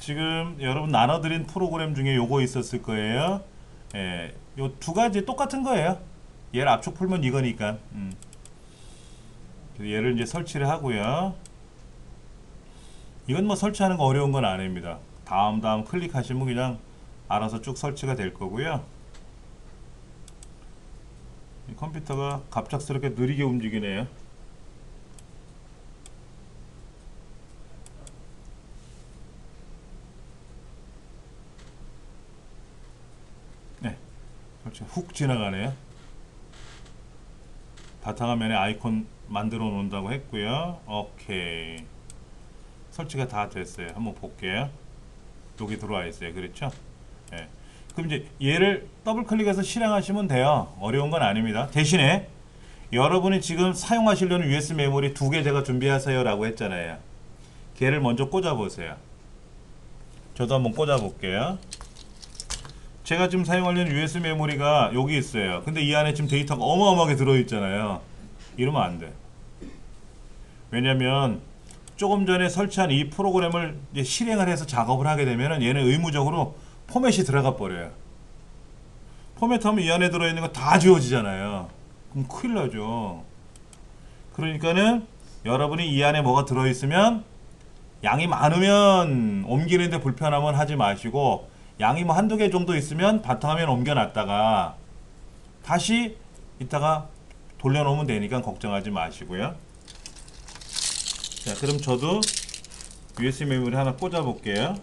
지금 여러분 나눠드린 프로그램 중에 요거 있었을 거예요. 예, 요 두 가지 똑같은 거예요. 얘를 압축 풀면 이거니까. 얘를 이제 설치를 하고요. 이건 뭐 설치하는 거 어려운 건 아닙니다. 다음 클릭하시면 그냥 알아서 쭉 설치가 될 거고요. 이 컴퓨터가 갑작스럽게 느리게 움직이네요. 네, 설치 훅 지나가네요. 바탕화면에 아이콘 만들어 놓는다고 했고요. 오케이, 설치가 다 됐어요. 한번 볼게요. 여기 들어와 있어요. 그렇죠? 네. 그럼 이제 얘를 더블 클릭해서 실행하시면 돼요. 어려운 건 아닙니다. 대신에 여러분이 지금 사용하시려는 USB 메모리 두 개 제가 준비하세요 라고 했잖아요. 걔를 먼저 꽂아 보세요. 저도 한번 꽂아 볼게요. 제가 지금 사용하려는 USB 메모리가 여기 있어요. 근데 이 안에 지금 데이터가 어마어마하게 들어있잖아요. 이러면 안 돼. 왜냐면 조금 전에 설치한 이 프로그램을 이제 실행을 해서 작업을 하게 되면 얘는 의무적으로 포맷이 들어가 버려요. 포맷하면 이 안에 들어있는 거 다 지워지잖아요. 그럼 큰일 나죠. 그러니까는 여러분이 이 안에 뭐가 들어있으면 양이 많으면 옮기는데 불편하면 하지 마시고, 양이 뭐 한두 개 정도 있으면 바탕화면 옮겨놨다가 다시 이따가 돌려놓으면 되니까 걱정하지 마시고요. 자, 그럼 저도 USB 메모리 하나 꽂아 볼게요.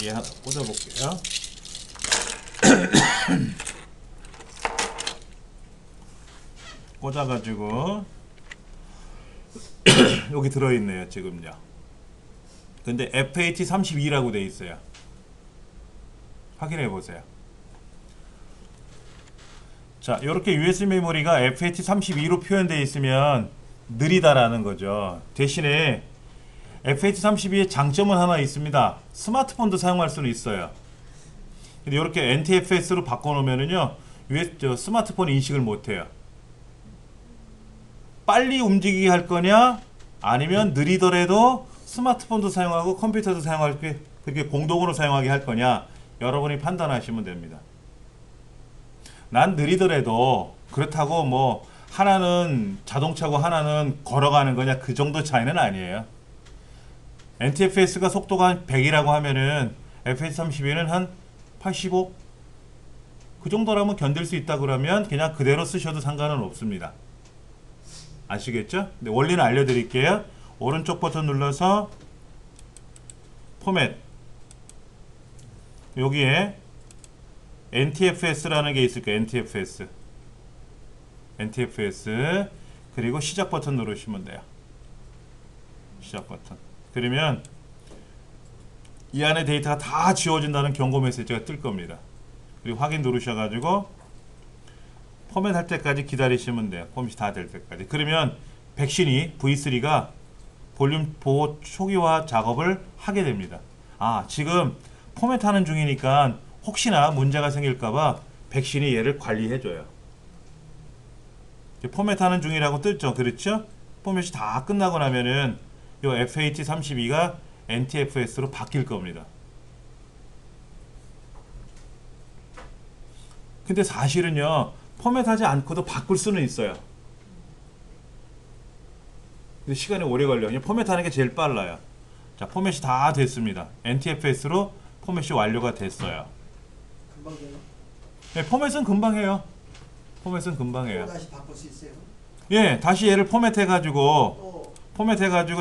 얘 하나 꽂아 볼게요. 꽂아 가지고 여기 들어있네요. 지금요. 근데 FAT32라고 돼 있어요. 확인해 보세요. 자, 이렇게 USB 메모리가 FAT32로 표현되어 있으면 느리다라는 거죠. 대신에 FAT32의 장점은 하나 있습니다. 스마트폰도 사용할 수는 있어요. 근데 이렇게 NTFS로 바꿔놓으면은요, 스마트폰 인식을 못해요. 빨리 움직이게 할 거냐, 아니면 느리더라도 스마트폰도 사용하고 컴퓨터도 사용할 게 그렇게 공동으로 사용하게 할 거냐, 여러분이 판단하시면 됩니다. 난 느리더라도 그렇다고 뭐 하나는 자동차고 하나는 걸어가는 거냐, 그 정도 차이는 아니에요. NTFS가 속도가 한 100이라고 하면은 FAT32는 한 85? 그 정도라면 견딜 수 있다 그러면 그냥 그대로 쓰셔도 상관은 없습니다. 아시겠죠? 네, 원리는 알려드릴게요. 오른쪽 버튼 눌러서 포맷, 여기에 NTFS라는 게 있을 거예요. NTFS 그리고 시작 버튼 누르시면 돼요. 시작 버튼. 그러면 이 안에 데이터가 다 지워진다는 경고 메시지가 뜰 겁니다. 그리고 확인 누르셔가지고 포맷 할 때까지 기다리시면 돼요. 포맷이 다 될 때까지. 그러면 백신이 V3가 볼륨 보호 초기화 작업을 하게 됩니다. 아, 지금 포맷하는 중이니까 혹시나 문제가 생길까봐 백신이 얘를 관리해줘요. 포맷하는 중이라고 뜨죠. 그렇죠? 포맷이 다 끝나고 나면은 이 FAT32가 NTFS로 바뀔 겁니다. 근데 사실은요, 포맷하지 않고도 바꿀 수는 있어요. 근데 시간이 오래 걸려요. 그냥 포맷하는 게 제일 빨라요. 자, 포맷이 다 됐습니다. NTFS로 포맷이 완료가 됐어요. 금방 돼요? 네, 포맷은 금방 해요. 포맷은 금방 해요. 다시 바꿀 수 있어요? 예, 다시 얘를 포맷해가지고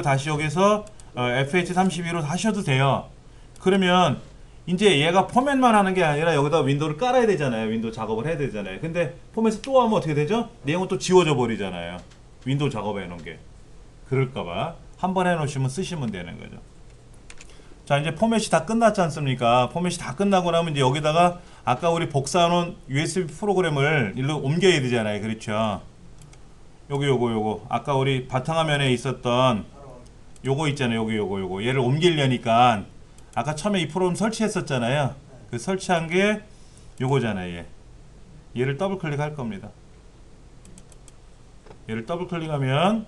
다시 여기서 FH32로 하셔도 돼요. 그러면 이제 얘가 포맷만 하는 게 아니라 여기다 윈도우를 깔아야 되잖아요. 윈도우 작업을 해야 되잖아요. 근데 포맷을 또 하면 어떻게 되죠? 내용은 또 지워져 버리잖아요. 윈도우 작업해 놓은 게. 그럴까봐 한 번 해놓으시면 쓰시면 되는 거죠. 자, 이제 포맷이 다 끝났지 않습니까? 포맷이 다 끝나고 나면 이제 여기다가 아까 우리 복사해놓은 USB 프로그램을 일로 옮겨야 되잖아요. 그렇죠? 요거 아까 우리 바탕화면에 있었던 요거 있잖아요. 요거 얘를 옮기려니까 아까 처음에 이 프로그램 설치했었잖아요. 그 설치한 게 요거잖아요. 얘를 더블 클릭할 겁니다. 얘를 더블 클릭하면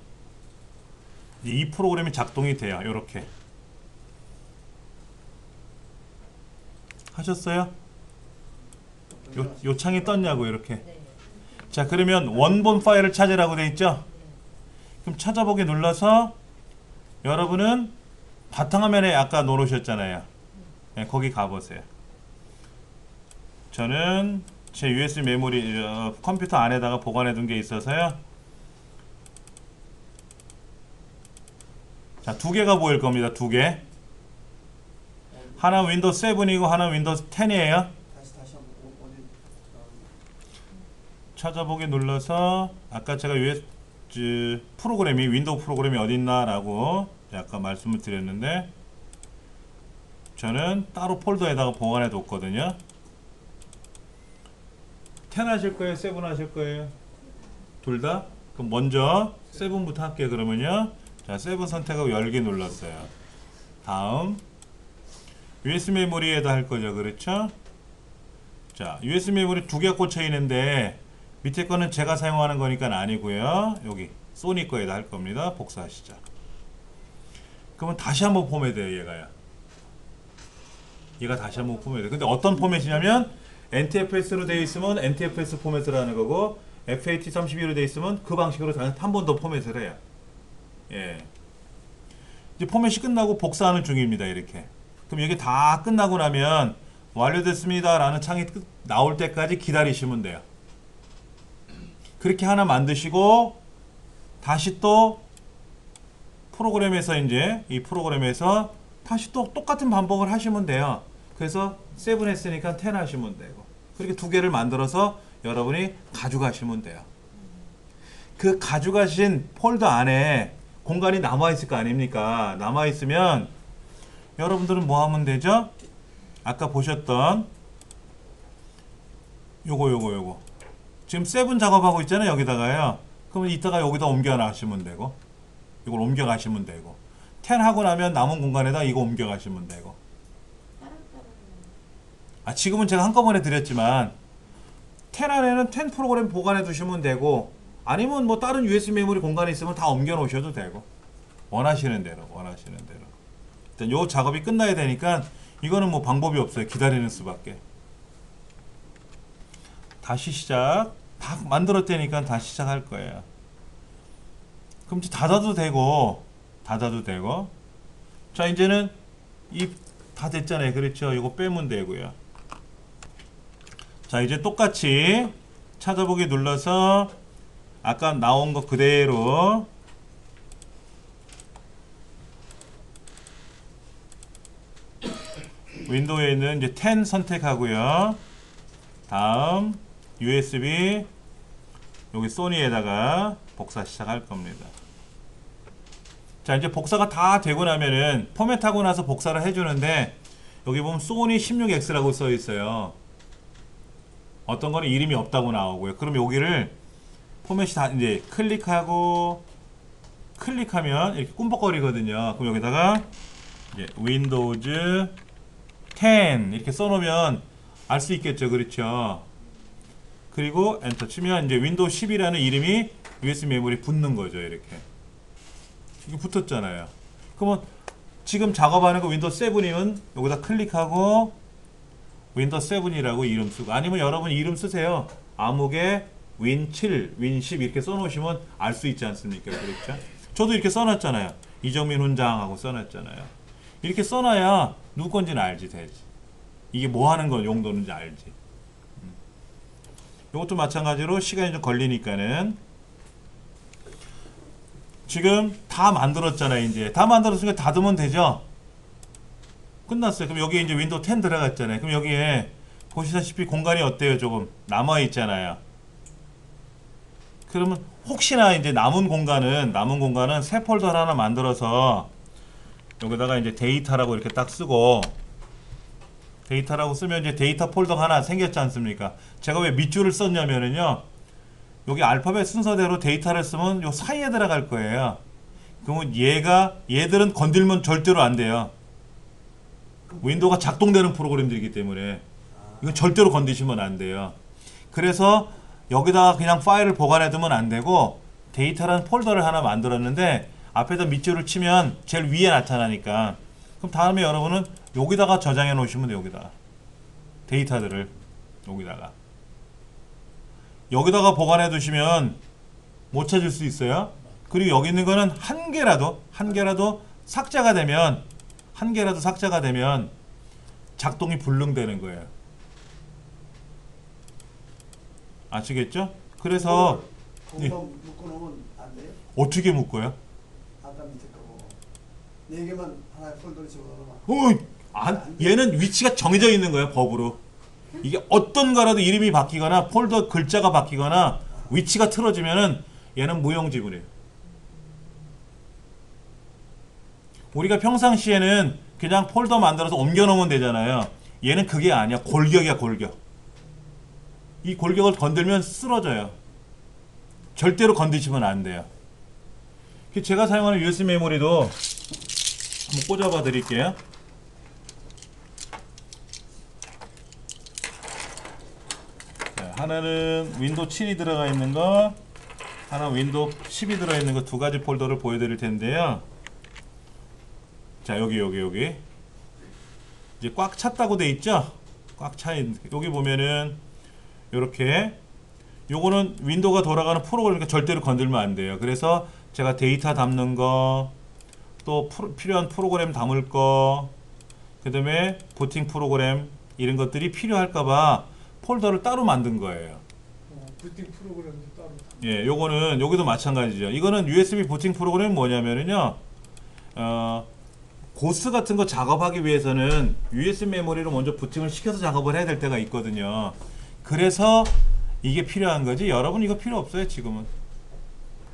이 프로그램이 작동이 돼요. 이렇게 하셨어요? 요 창이 떴냐고 이렇게. 네. 자, 그러면 원본 파일을 찾으라고 돼 있죠? 그럼 찾아보기 눌러서 여러분은 바탕화면에 아까 놓으셨잖아요. 네, 거기 가보세요. 저는 제 USB 메모리 컴퓨터 안에다가 보관해 둔 게 있어서요. 자, 두 개가 보일 겁니다. 두 개. 하나 윈도우 7이고 하나 윈도우 10이에요. 다시 한번 어디 찾아보기 눌러서 아까 제가 프로그램이 윈도우 프로그램이 어딨나 라고 아까 말씀을 드렸는데 저는 따로 폴더에다가 보관해 뒀거든요. 10 하실 거예요? 7 하실 거예요? 둘 다? 그럼 먼저 7부터 할게요. 그러면요. 자, 7 선택하고 열기 눌렀어요. 다음 USB 메모리에다 할 거죠. 그렇죠? 자, USB 메모리 두 개가 꽂혀 있는데 밑에 거는 제가 사용하는 거니까 아니고요. 여기 소니 거에다 할 겁니다. 복사하시죠. 그러면 다시 한번 포맷돼요. 얘가 다시 한번 포맷돼요. 근데 어떤 포맷이냐면 NTFS로 되어 있으면 NTFS 포맷을 하는 거고 FAT32로 되어 있으면 그 방식으로 한 번 더 포맷을 해요. 예. 이제 포맷이 끝나고 복사하는 중입니다. 이렇게. 그럼 여기 다 끝나고 나면 완료됐습니다 라는 창이 나올 때까지 기다리시면 돼요. 그렇게 하나 만드시고 다시 또 프로그램에서 이제 이 프로그램에서 다시 또 똑같은 반복을 하시면 돼요. 그래서 7 했으니까 10 하시면 되고 그렇게 두 개를 만들어서 여러분이 가져가시면 돼요. 그 가져가신 폴더 안에 공간이 남아있을 거 아닙니까? 남아있으면 여러분들은 뭐 하면 되죠? 아까 보셨던 요거 지금 7 작업하고 있잖아요. 여기다가요. 그러면 이따가 여기다 옮겨 놔시면 되고 이걸 옮겨 가시면 되고 10 하고 나면 남은 공간에다 이거 옮겨 가시면 되고 지금은 제가 한꺼번에 드렸지만 10 안에는 10 프로그램 보관해 두시면 되고 아니면 뭐 다른 USB 메모리 공간에 있으면 다 옮겨 놓으셔도 되고 원하시는 대로 일단 요 작업이 끝나야 되니까 이거는 뭐 방법이 없어요. 기다리는 수밖에. 다시 시작. 다 만들었다니까 다시 시작할 거예요. 그럼 이제 닫아도 되고 자, 이제는 이 다 됐잖아요. 그렇죠? 이거 빼면 되고요. 자, 이제 똑같이 찾아보기 눌러서 아까 나온 거 그대로 윈도우에 있는 이제 10 선택하고요. 다음 USB 여기 소니에다가 복사 시작할 겁니다. 자, 이제 복사가 다 되고 나면은 포맷하고 나서 복사를 해주는데 여기 보면 소니 16X라고 써 있어요. 어떤 거는 이름이 없다고 나오고요. 그럼 여기를 포맷이 다 이제 클릭하면 이렇게 꿈벅거리거든요. 그럼 여기다가 이제 윈도우즈 10 이렇게 써놓으면 알 수 있겠죠. 그렇죠? 그리고 엔터 치면 이제 윈도우 10이라는 이름이 USB 메모리 붙는 거죠. 이렇게. 이게 붙었잖아요. 그러면 지금 작업하는 거 윈도우 7이면 여기다 클릭하고 윈도우 7이라고 이름 쓰고 아니면 여러분 이름 쓰세요. 암흑에 윈7, 윈10 이렇게 써놓으시면 알 수 있지 않습니까? 그렇죠? 저도 이렇게 써놨잖아요. 이정민 훈장하고 써놨잖아요. 이렇게 써놔야 누구 건지는 알지 되지. 이게 뭐 하는 건 용도인지 알지. 이것도 마찬가지로 시간이 좀 걸리니까는 지금 다 만들었잖아요. 이제 다 만들었으니까 닫으면 되죠. 끝났어요. 그럼 여기 이제 윈도우 10 들어갔잖아요. 그럼 여기에 보시다시피 공간이 어때요? 조금 남아 있잖아요. 그러면 혹시나 이제 남은 공간은 새 폴더를 하나 만들어서 여기다가 이제 데이터라고 이렇게 딱 쓰고 데이터라고 쓰면 이제 데이터 폴더가 하나 생겼지 않습니까? 제가 왜 밑줄을 썼냐면은요. 여기 알파벳 순서대로 데이터를 쓰면 요 사이에 들어갈 거예요. 그러면 얘들은 건들면 절대로 안 돼요. 윈도우가 작동되는 프로그램들이기 때문에 이건 절대로 건드시면 안 돼요. 그래서 여기다가 그냥 파일을 보관해 두면 안 되고 데이터라는 폴더를 하나 만들었는데 앞에다 밑줄을 치면 제일 위에 나타나니까 그럼 다음에 여러분은 여기다가 저장해 놓으시면 돼요. 여기다가 데이터들을 여기다가 보관해 두시면 못 찾을 수 있어요. 그리고 여기 있는 거는 한 개라도 삭제가 되면 작동이 불능되는 거예요. 아시겠죠? 그래서 공범 묶어놓으면 안 돼요? 어떻게 묶어요? 아까 밑에 거 4개만 하나의 폴더로 집어넣으면 얘는 위치가 정해져 있는 거예요. 법으로. 이게 어떤 거라도 이름이 바뀌거나 폴더 글자가 바뀌거나 위치가 틀어지면은 얘는 무용지물이에요. 우리가 평상시에는 그냥 폴더 만들어서 옮겨 놓으면 되잖아요. 얘는 그게 아니야. 골격이야, 골격. 이 골격을 건들면 쓰러져요. 절대로 건드시면 안 돼요. 제가 사용하는 USB 메모리도 한번 꽂아봐 드릴게요. 자, 하나는 윈도우 7이 들어가 있는 거, 하나 윈도우 10이 들어 있는 거 두 가지 폴더를 보여드릴 텐데요. 자, 여기 이제 꽉 찼다고 돼 있죠? 꽉 차 있는 여기 보면은 요렇게 요거는 윈도우가 돌아가는 프로그램이니까 절대로 건들면 안 돼요. 그래서 제가 데이터 담는 거, 또 필요한 프로그램 담을 거, 그 다음에 부팅 프로그램 이런 것들이 필요할까봐 폴더를 따로 만든 거예요. 부팅 프로그램도 따로. 예, 요거는 여기도 마찬가지죠. 이거는 USB 부팅 프로그램이 뭐냐면은요, 고스 같은 거 작업하기 위해서는 USB 메모리로 먼저 부팅을 시켜서 작업을 해야 될 때가 있거든요. 그래서 이게 필요한 거지. 여러분 이거 필요 없어요. 지금은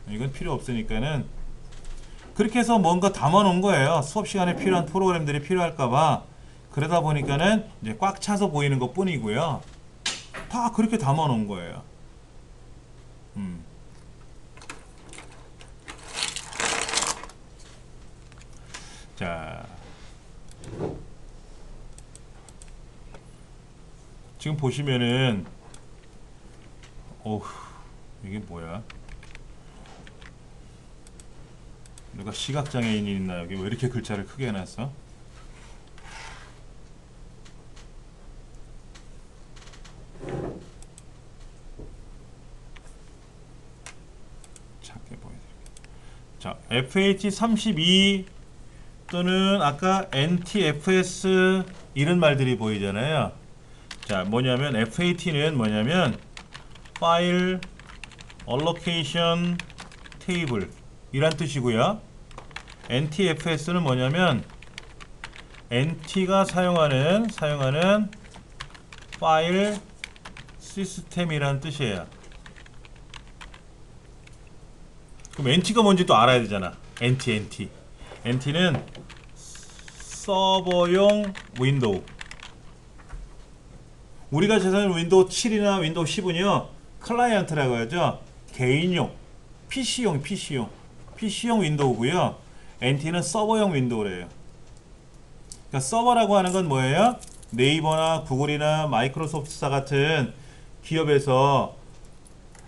이건 필요 없으니까는 그렇게 해서 뭔가 담아 놓은 거예요. 수업 시간에 필요한 프로그램들이 필요할까봐. 그러다 보니까는 이제 꽉 차서 보이는 것 뿐이고요. 다 그렇게 담아 놓은 거예요. 자, 지금 보시면은 이게 뭐야? 누가 시각장애인이 있나? 여기 왜 이렇게 글자를 크게 해놨어? 작게 보여드릴게요. 자, FH32 또는 아까 NTFS 이런 말들이 보이잖아요. 자, 뭐냐면 FAT는 뭐냐면 파일 Allocation Table 이란 뜻이고요. NTFS는 뭐냐면 NT가 사용하는 파일 시스템이란 뜻이에요. 그럼 NT가 뭔지 또 알아야 되잖아. NT는 서버용 윈도우. 우리가 제사하는 윈도우 7이나 윈도우 10은요 클라이언트라고 하죠. 개인용 PC용 윈도우고요. NT는 서버용 윈도우래요. 그러니까 서버라고 하는 건 뭐예요? 네이버나 구글이나 마이크로소프트사 같은 기업에서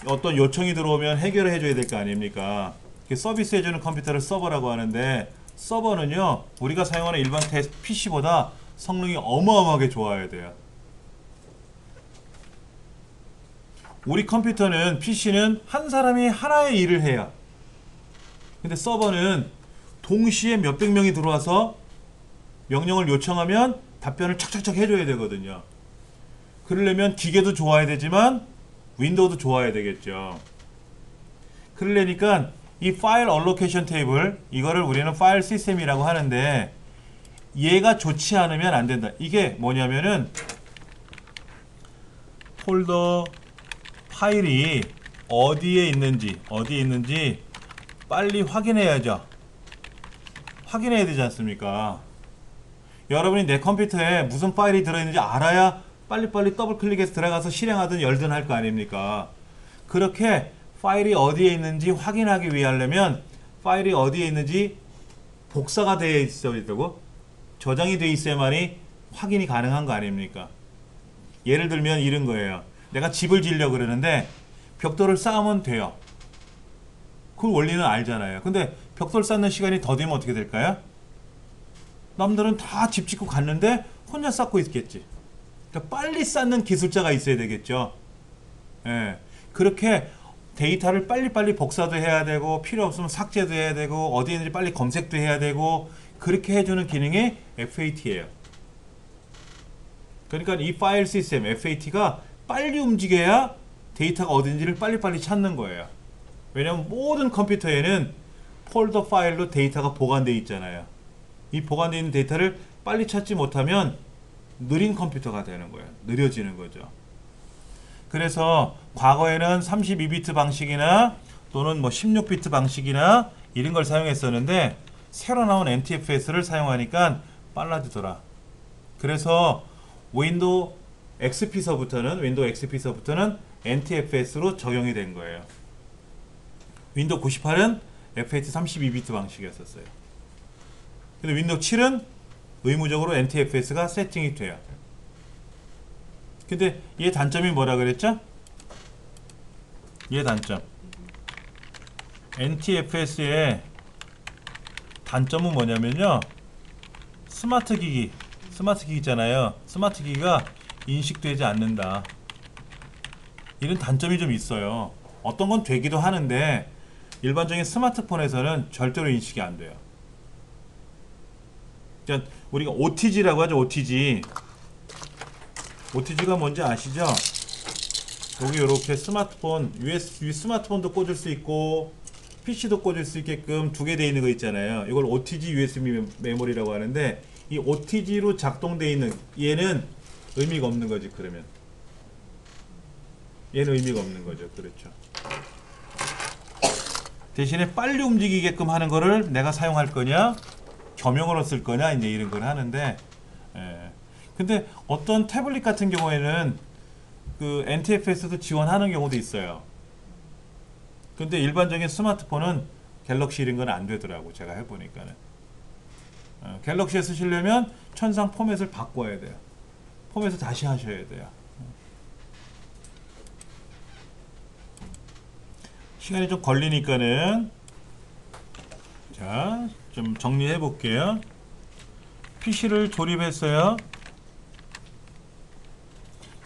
어떤 요청이 들어오면 해결을 해줘야 될 거 아닙니까? 서비스 해주는 컴퓨터를 서버라고 하는데, 서버는요 우리가 사용하는 일반 PC보다 성능이 어마어마하게 좋아야 돼요. 우리 컴퓨터는 PC는 한 사람이 하나의 일을 해요. 근데 서버는 동시에 몇백 명이 들어와서 명령을 요청하면 답변을 척척척 해줘야 되거든요. 그러려면 기계도 좋아야 되지만 윈도우도 좋아야 되겠죠. 그러려니까 이 파일 얼로케이션 테이블, 이거를 우리는 파일 시스템이라고 하는데, 얘가 좋지 않으면 안 된다. 이게 뭐냐면은 폴더 파일이 어디에 있는지 빨리 확인해야죠. 확인해야 되지 않습니까? 여러분이 내 컴퓨터에 무슨 파일이 들어있는지 알아야 빨리빨리 더블 클릭해서 들어가서 실행하든 열든 할 거 아닙니까? 그렇게 파일이 어디에 있는지 확인하기 위하려면 파일이 어디에 있는지 복사가 되어 있어야 되고 저장이 되어 있어야만이 확인이 가능한 거 아닙니까? 예를 들면 이런 거예요. 내가 집을 지으려고 그러는데 벽돌을 쌓으면 돼요. 그 원리는 알잖아요. 근데 벽돌 쌓는 시간이 더디면 어떻게 될까요? 남들은 다 집 짓고 갔는데 혼자 쌓고 있겠지. 그러니까 빨리 쌓는 기술자가 있어야 되겠죠. 예. 그렇게 데이터를 빨리빨리 복사도 해야 되고 필요 없으면 삭제도 해야 되고 어디 있는지 빨리 검색도 해야 되고 그렇게 해주는 기능이 FAT예요. 그러니까 이 파일 시스템 FAT가 빨리 움직여야 데이터가 어딘지를 빨리빨리 찾는 거예요. 왜냐하면 모든 컴퓨터에는 폴더 파일로 데이터가 보관되어 있잖아요. 이 보관되어 있는 데이터를 빨리 찾지 못하면 느린 컴퓨터가 되는 거예요. 느려지는 거죠. 그래서 과거에는 32비트 방식이나 또는 뭐 16비트 방식이나 이런 걸 사용했었는데 새로 나온 NTFS를 사용하니까 빨라지더라. 그래서 윈도우 XP서부터는 NTFS로 적용이 된 거예요. 윈도우 98은 FAT 32비트 방식이었어요. 근데 윈도우 7은 의무적으로 NTFS가 세팅이 돼요. 근데 얘 단점이 뭐라 그랬죠? 얘 단점. NTFS의 단점은 뭐냐면요. 스마트 기기 있잖아요. 스마트 기기가 인식되지 않는다. 이런 단점이 좀 있어요. 어떤 건 되기도 하는데 일반적인 스마트폰에서는 절대로 인식이 안 돼요. 그러니까 우리가 OTG라고 하죠. OTG가 뭔지 아시죠? 여기 이렇게 스마트폰, USB 스마트폰도 꽂을 수 있고 PC도 꽂을 수 있게끔 두 개 되어 있는 거 있잖아요. 이걸 OTG USB 메모리라고 하는데 이 OTG로 작동되어 있는 얘는 의미가 없는 거지. 그러면 얘는 의미가 없는 거죠. 그렇죠. 대신에 빨리 움직이게끔 하는 거를 내가 사용할 거냐 겸용으로 쓸 거냐 이제 이런 걸 하는데 근데 어떤 태블릿 같은 경우에는 그 NTFS도 지원하는 경우도 있어요. 근데 일반적인 스마트폰은 갤럭시 이런 건 안 되더라고. 제가 해보니까는 갤럭시에 쓰시려면 천상 포맷을 바꿔야 돼요. 포맷을 다시 하셔야 돼요. 시간이 좀 걸리니까는 자, 좀 정리해 볼게요. PC를 조립했어요.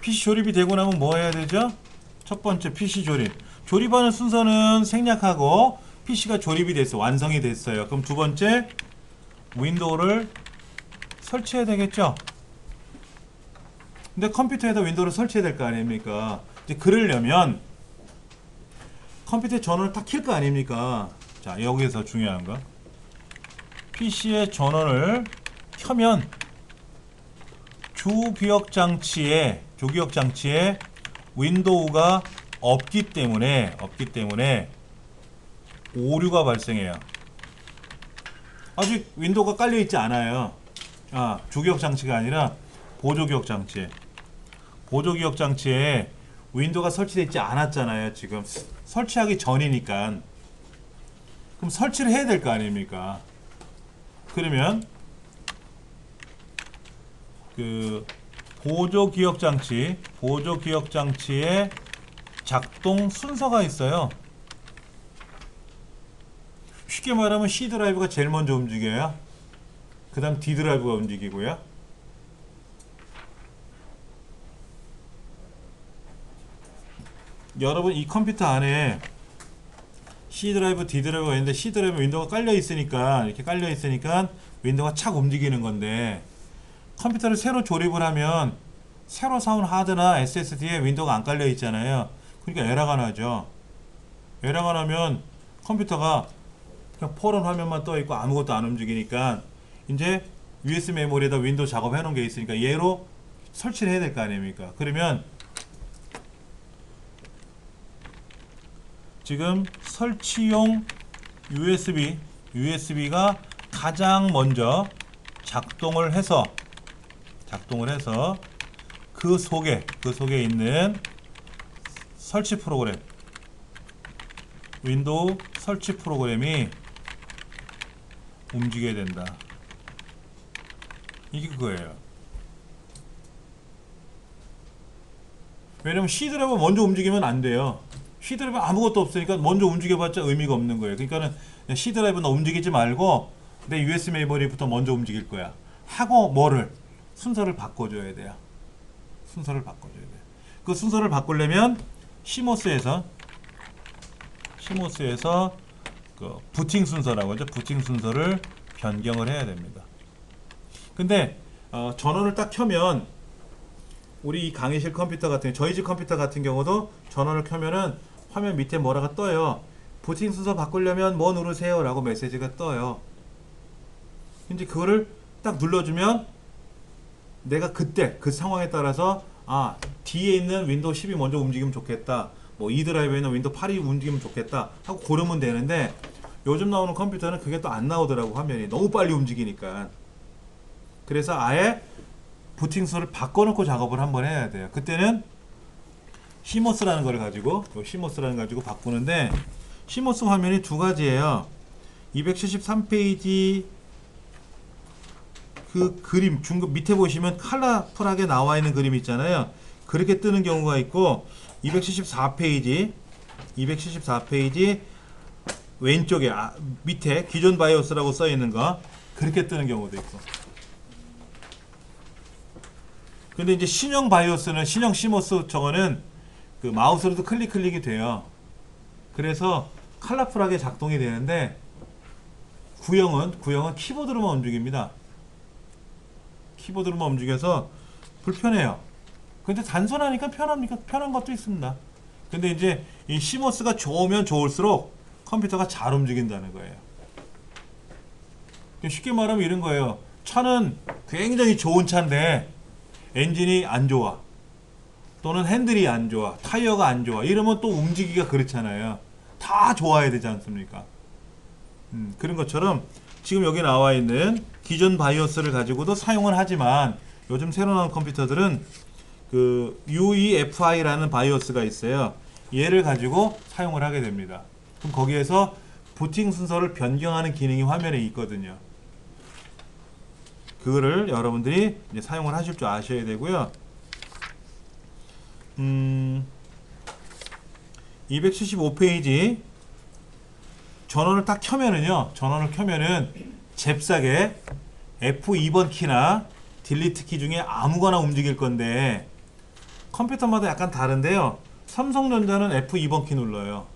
PC 조립이 되고 나면 뭐 해야 되죠? 첫 번째 PC 조립. 조립하는 순서는 생략하고 PC가 조립이 됐어. 완성이 됐어요. 그럼 두 번째 윈도우를 설치해야 되겠죠? 근데 컴퓨터에다 윈도우를 설치해야 될 거 아닙니까? 이제 그러려면 컴퓨터에 전원을 딱 킬 거 아닙니까? 자, 여기에서 중요한 거. PC의 전원을 켜면 주기억 장치에 윈도우가 없기 때문에 오류가 발생해요. 아직 윈도우가 깔려 있지 않아요. 주기억 장치가 아니라 보조기억 장치에 윈도우가 설치되어 있지 않았잖아요. 지금 설치하기 전이니까. 그럼 설치를 해야 될 거 아닙니까? 그러면 그 보조기억 장치의 작동 순서가 있어요. 쉽게 말하면 C 드라이브가 제일 먼저 움직여요. 그 다음 D 드라이브가 움직이고요. 여러분 이 컴퓨터 안에 C 드라이브, D 드라이브가 있는데 C 드라이브 윈도우가 깔려 있으니까 윈도우가 착 움직이는 건데 컴퓨터를 새로 조립을 하면 새로 사온 하드나 SSD에 윈도우가 안 깔려 있잖아요. 그러니까 에러가 나죠. 에러가 나면 컴퓨터가 그냥 포런 화면만 떠 있고 아무것도 안 움직이니까 이제 USB 메모리에다 윈도우 작업해 놓은 게 있으니까 얘로 설치를 해야 될 거 아닙니까? 그러면 지금 설치용 USB가 가장 먼저 작동을 해서 그 속에 있는 설치 프로그램, 윈도우 설치 프로그램이 움직여야 된다. 이게 그거예요. 왜냐면 C 드라이브 먼저 움직이면 안 돼요. C 드라이브 아무것도 없으니까 먼저 움직여봤자 의미가 없는 거예요. 그러니까는 C 드라이브는 움직이지 말고 내 USB 메모리부터 먼저 움직일 거야. 하고 뭐를 순서를 바꿔줘야 돼요. 순서를 바꿔줘야 돼. 그 순서를 바꾸려면 CMOS에서 그 부팅 순서라고 하죠. 부팅 순서를 변경을 해야 됩니다. 근데 전원을 딱 켜면 우리 이 강의실 컴퓨터 같은 저희 집 컴퓨터 같은 경우도 전원을 켜면은 화면 밑에 뭐라가 떠요. 부팅 순서 바꾸려면 뭐 누르세요 라고 메시지가 떠요. 이제 그거를 딱 눌러주면 내가 그때 그 상황에 따라서 뒤에 있는 윈도우 10이 먼저 움직이면 좋겠다, 뭐 이 드라이브에 있는 윈도우 8이 움직이면 좋겠다 하고 고르면 되는데, 요즘 나오는 컴퓨터는 그게 또 안 나오더라고. 화면이 너무 빨리 움직이니까. 그래서 아예 부팅 순서를 바꿔놓고 작업을 한번 해야 돼요. 그때는 CMOS라는 걸 가지고 CMOS라는 걸 가지고 바꾸는데, CMOS 화면이 두 가지예요. 273페이지 그 그림 중급 밑에 보시면 컬러풀하게 나와 있는 그림 있잖아요. 그렇게 뜨는 경우가 있고, 274페이지 왼쪽에 밑에 기존 바이오스라고 써 있는 거 그렇게 뜨는 경우도 있고. 근데 이제 신형 바이오스는, 신형 CMOS 저거는 그 마우스로도 클릭이 돼요. 그래서 컬러풀하게 작동이 되는데, 구형은 키보드로만 움직입니다. 키보드로만 움직여서 불편해요. 근데 단순하니까 편합니까? 편한 것도 있습니다. 근데 이제 이 CMOS가 좋으면 좋을수록 컴퓨터가 잘 움직인다는 거예요. 쉽게 말하면 이런 거예요. 차는 굉장히 좋은 차인데 엔진이 안 좋아, 또는 핸들이 안 좋아, 타이어가 안 좋아, 이러면 또 움직이기가 그렇잖아요. 다 좋아야 되지 않습니까? 그런 것처럼 지금 여기 나와 있는 기존 바이오스를 가지고도 사용을 하지만, 요즘 새로 나온 컴퓨터들은 그 UEFI라는 바이오스가 있어요. 얘를 가지고 사용을 하게 됩니다. 그럼 거기에서 부팅 순서를 변경하는 기능이 화면에 있거든요. 그거를 여러분들이 이제 사용을 하실 줄 아셔야 되고요. 275페이지 전원을 딱 켜면은요, 전원을 켜면은 잽싸게 F2번 키나 딜리트 키 중에 아무거나 움직일 건데, 컴퓨터마다 약간 다른데요. 삼성전자는 F2번 키 눌러요.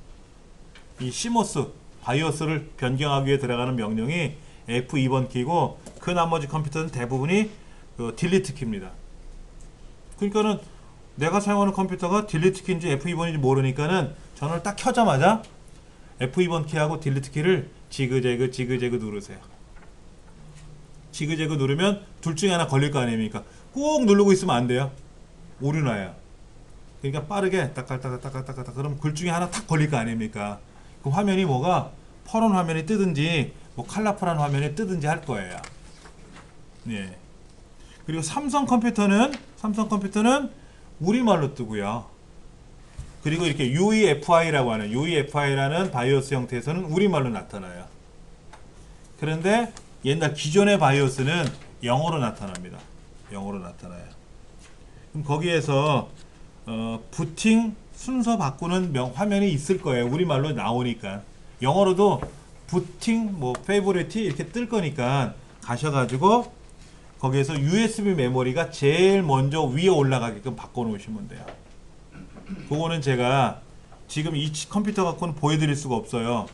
이 CMOS 바이오스를 변경하기 위해 들어가는 명령이 F2번 키고, 그 나머지 컴퓨터는 대부분이 그 딜리트 키입니다. 그러니까는 내가 사용하는 컴퓨터가 딜리트 키인지 F2번인지 모르니까는 전원을 딱 켜자마자 F2번 키하고 딜리트 키를 지그재그 누르세요. 지그재그 누르면 둘 중에 하나 걸릴 거 아닙니까? 꾹 누르고 있으면 안 돼요. 오류 나요. 그러니까 빠르게 따깍따깍 그럼 그 중에 하나 탁 걸릴 거 아닙니까? 그 화면이 뭐가 퍼런 화면이 뜨든지 뭐 컬러풀한 화면이 뜨든지 할 거예요. 네. 그리고 삼성 컴퓨터는 우리말로 뜨고요. 그리고 이렇게 UEFI라고 하는 UEFI라는 바이오스 형태에서는 우리말로 나타나요. 그런데 옛날 기존의 바이오스는 영어로 나타납니다. 영어로 나타나요. 그럼 거기에서 부팅 순서 바꾸는 화면이 있을 거예요. 우리말로 나오니까. 영어로도 부팅 뭐 페이보리티 이렇게 뜰 거니까 가셔가지고 거기에서 USB 메모리가 제일 먼저 위에 올라가게끔 바꿔 놓으시면 돼요. 그거는 제가 지금 이 컴퓨터 갖고는 보여드릴 수가 없어요.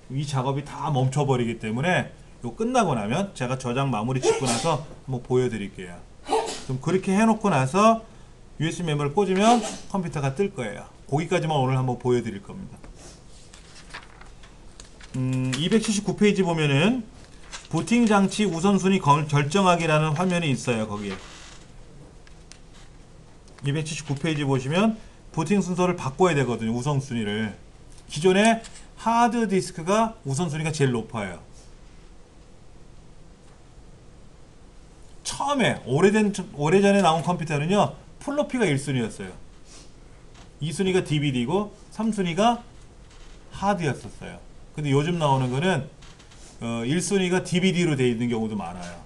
이 작업이 다 멈춰버리기 때문에 이거 끝나고 나면 제가 저장 마무리 짓고 나서 한번 보여드릴게요. 그럼 그렇게 해놓고 나서 USB 메모리를 꽂으면 컴퓨터가 뜰 거예요. 거기까지만 오늘 한번 보여드릴 겁니다. 279페이지 보면은 부팅 장치 우선순위 결정하기라는 화면이 있어요. 거기에 279페이지 보시면 부팅 순서를 바꿔야 되거든요. 우선순위를. 기존에 하드디스크가 우선순위가 제일 높아요. 처음에 오래전에 나온 컴퓨터는요, 플로피가 1순위였어요 2순위가 DVD고 3순위가 하드였었어요. 근데 요즘 나오는 거는 1순위가 DVD로 되어 있는 경우도 많아요.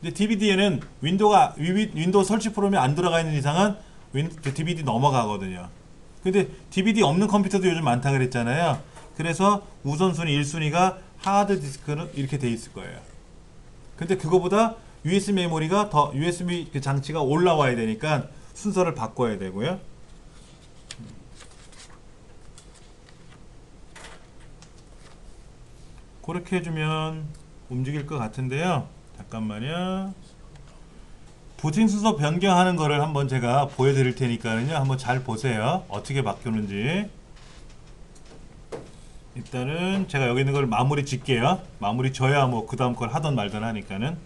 근데 DVD에는 윈도우 설치 프로그램이 안 들어가 있는 이상은 DVD 넘어가거든요. 근데 DVD 없는 컴퓨터도 요즘 많다 그랬잖아요. 그래서 우선순위 1순위가 하드디스크는 이렇게 돼 있을 거예요. 근데 그거보다 USB 메모리가 더 USB 그 장치가 올라와야 되니까 순서를 바꿔야 되고요. 그렇게 해주면 움직일 것 같은데요. 잠깐만요. 부팅 순서 변경하는 거를 한번 제가 보여드릴 테니까요. 한번 잘 보세요. 어떻게 바뀌었는지. 일단은 제가 여기 있는 걸 마무리 짓게요. 마무리 져야 뭐 그 다음 걸 하던 말던 하니까는.